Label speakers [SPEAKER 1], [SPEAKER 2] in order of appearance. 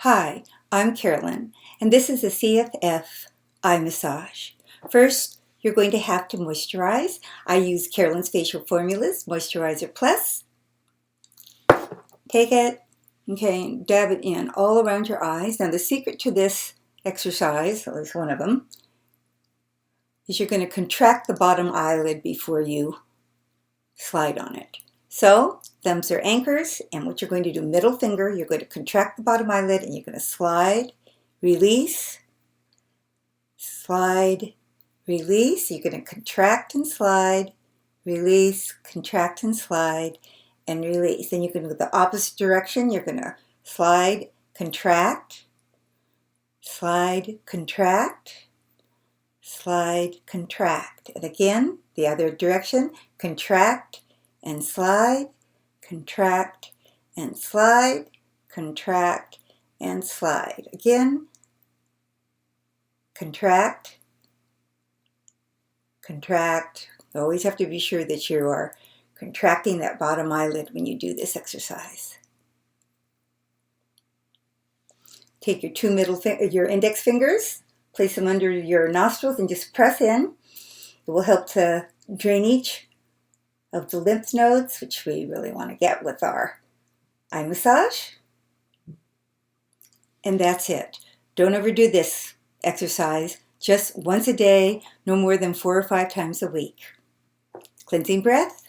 [SPEAKER 1] Hi, I'm Carolyn, and this is a CFF eye massage. First, you're going to have to moisturize. I use Carolyn's Facial Formulas Moisturizer Plus. Take it, okay, and dab it in all around your eyes. Now, the secret to this exercise, at least one of them, is you're going to contract the bottom eyelid before you slide on it. So, thumbs are anchors, and what you're going to do, middle finger, you're going to contract the bottom eyelid and you're going to slide, release, slide, release. You're going to contract and slide, release, contract and slide, and release. Then you're going to go the opposite direction. You're going to slide, contract, slide, contract, slide, contract. And again, the other direction, contract and slide, contract and slide, contract and slide. Again, contract, contract. You always have to be sure that you are contracting that bottom eyelid when you do this exercise. Take your index fingers, place them under your nostrils and just press in. It will help to drainage of the lymph nodes, which we really want to get with our eye massage. And that's it. Don't overdo this exercise. Just once a day, no more than 4 or 5 times a week. Cleansing breath.